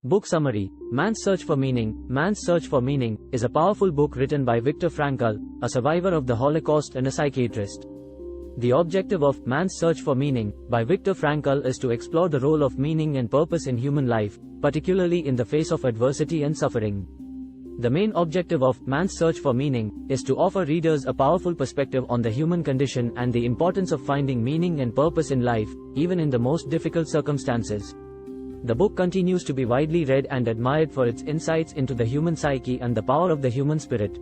Book summary: Man's Search for Meaning. Man's Search for Meaning is a powerful book written by Viktor Frankl, a survivor of the Holocaust and a psychiatrist. The objective of Man's Search for Meaning by Viktor Frankl is to explore the role of meaning and purpose in human life, particularly in the face of adversity and suffering. The main objective of Man's Search for Meaning is to offer readers a powerful perspective on the human condition and the importance of finding meaning and purpose in life, even in the most difficult circumstances. The book continues to be widely read and admired for its insights into the human psyche and the power of the human spirit.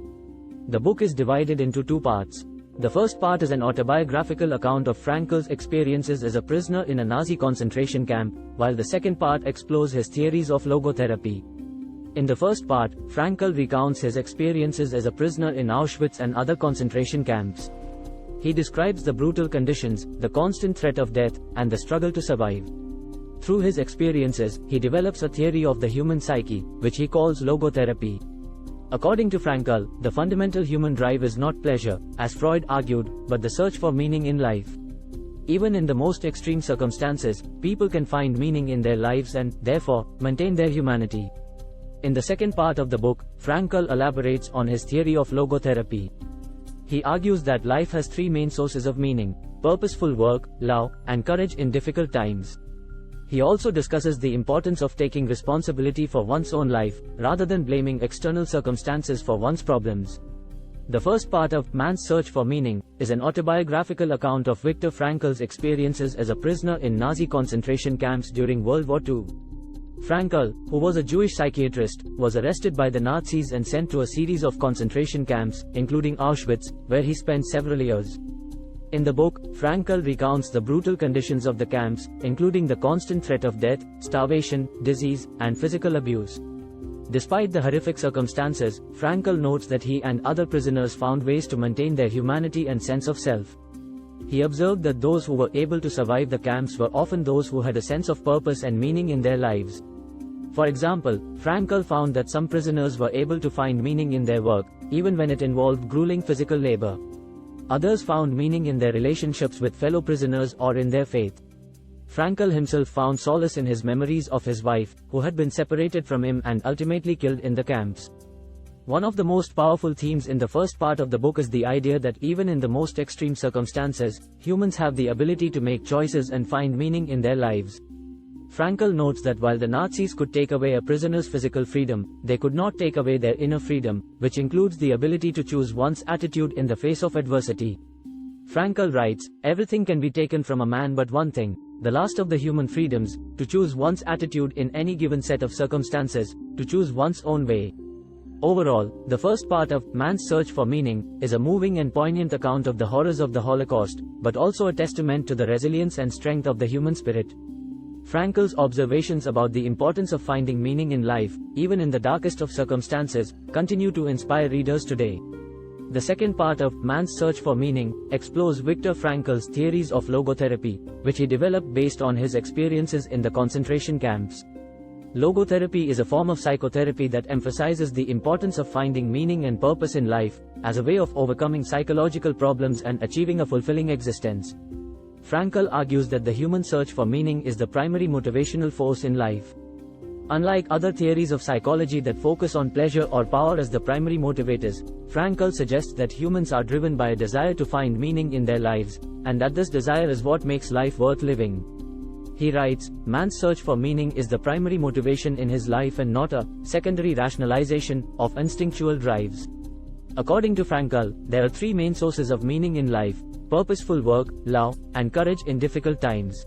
The book is divided into two parts. The first part is an autobiographical account of Frankl's experiences as a prisoner in a Nazi concentration camp, while the second part explores his theories of logotherapy. In the first part, Frankl recounts his experiences as a prisoner in Auschwitz and other concentration camps. He describes the brutal conditions, the constant threat of death, and the struggle to survive. Through his experiences, he develops a theory of the human psyche, which he calls logotherapy. According to Frankl, the fundamental human drive is not pleasure, as Freud argued, but the search for meaning in life. Even in the most extreme circumstances, people can find meaning in their lives and, therefore, maintain their humanity. In the second part of the book, Frankl elaborates on his theory of logotherapy. He argues that life has three main sources of meaning: purposeful work, love, and courage in difficult times. He also discusses the importance of taking responsibility for one's own life, rather than blaming external circumstances for one's problems. The first part of Man's Search for Meaning is an autobiographical account of Viktor Frankl's experiences as a prisoner in Nazi concentration camps during World War II. Frankl, who was a Jewish psychiatrist, was arrested by the Nazis and sent to a series of concentration camps, including Auschwitz, where he spent several years. In the book, Frankl recounts the brutal conditions of the camps, including the constant threat of death, starvation, disease, and physical abuse. Despite the horrific circumstances, Frankl notes that he and other prisoners found ways to maintain their humanity and sense of self. He observed that those who were able to survive the camps were often those who had a sense of purpose and meaning in their lives. For example, Frankl found that some prisoners were able to find meaning in their work, even when it involved grueling physical labor. Others found meaning in their relationships with fellow prisoners or in their faith. Frankl himself found solace in his memories of his wife, who had been separated from him and ultimately killed in the camps. One of the most powerful themes in the first part of the book is the idea that even in the most extreme circumstances, humans have the ability to make choices and find meaning in their lives. Frankl notes that while the Nazis could take away a prisoner's physical freedom, they could not take away their inner freedom, which includes the ability to choose one's attitude in the face of adversity. Frankl writes, "Everything can be taken from a man but one thing, the last of the human freedoms, to choose one's attitude in any given set of circumstances, to choose one's own way." Overall, the first part of Man's Search for Meaning is a moving and poignant account of the horrors of the Holocaust, but also a testament to the resilience and strength of the human spirit. Frankl's observations about the importance of finding meaning in life, even in the darkest of circumstances, continue to inspire readers today. The second part of Man's Search for Meaning explores Viktor Frankl's theories of logotherapy, which he developed based on his experiences in the concentration camps. Logotherapy is a form of psychotherapy that emphasizes the importance of finding meaning and purpose in life, as a way of overcoming psychological problems and achieving a fulfilling existence. Frankl argues that the human search for meaning is the primary motivational force in life. Unlike other theories of psychology that focus on pleasure or power as the primary motivators, Frankl suggests that humans are driven by a desire to find meaning in their lives, and that this desire is what makes life worth living. He writes, "Man's search for meaning is the primary motivation in his life and not a secondary rationalization of instinctual drives." According to Frankl, there are three main sources of meaning in life: purposeful work, love, and courage in difficult times.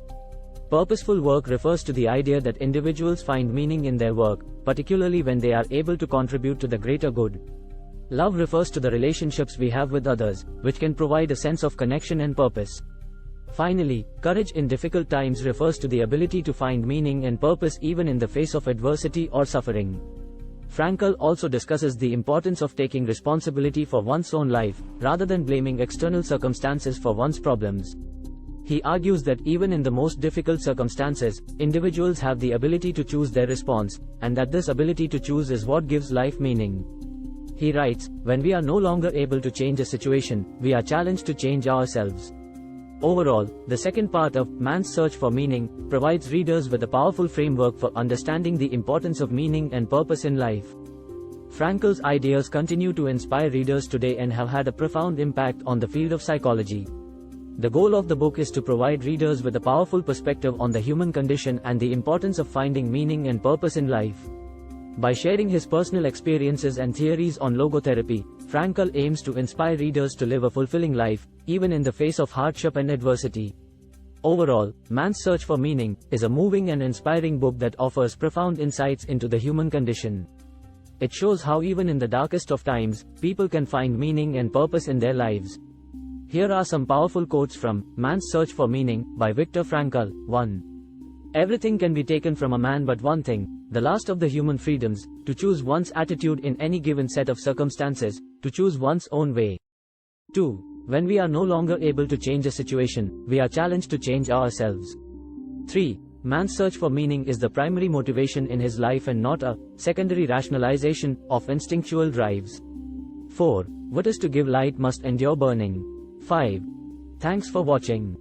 Purposeful work refers to the idea that individuals find meaning in their work, particularly when they are able to contribute to the greater good. Love refers to the relationships we have with others, which can provide a sense of connection and purpose. Finally, courage in difficult times refers to the ability to find meaning and purpose even in the face of adversity or suffering. Frankl also discusses the importance of taking responsibility for one's own life, rather than blaming external circumstances for one's problems. He argues that even in the most difficult circumstances, individuals have the ability to choose their response, and that this ability to choose is what gives life meaning. He writes, "When we are no longer able to change a situation, we are challenged to change ourselves." Overall, the second part of Man's Search for Meaning provides readers with a powerful framework for understanding the importance of meaning and purpose in life. Frankl's ideas continue to inspire readers today and have had a profound impact on the field of psychology. The goal of the book is to provide readers with a powerful perspective on the human condition and the importance of finding meaning and purpose in life. By sharing his personal experiences and theories on logotherapy, Frankl aims to inspire readers to live a fulfilling life, even in the face of hardship and adversity. Overall, Man's Search for Meaning is a moving and inspiring book that offers profound insights into the human condition. It shows how even in the darkest of times, people can find meaning and purpose in their lives. Here are some powerful quotes from Man's Search for Meaning by Viktor Frankl. 1. Everything can be taken from a man but one thing, the last of the human freedoms, to choose one's attitude in any given set of circumstances, to choose one's own way. 2. When we are no longer able to change a situation, we are challenged to change ourselves. 3. Man's search for meaning is the primary motivation in his life and not a secondary rationalization of instinctual drives. 4. What is to give light must endure burning. 5. Thanks for watching.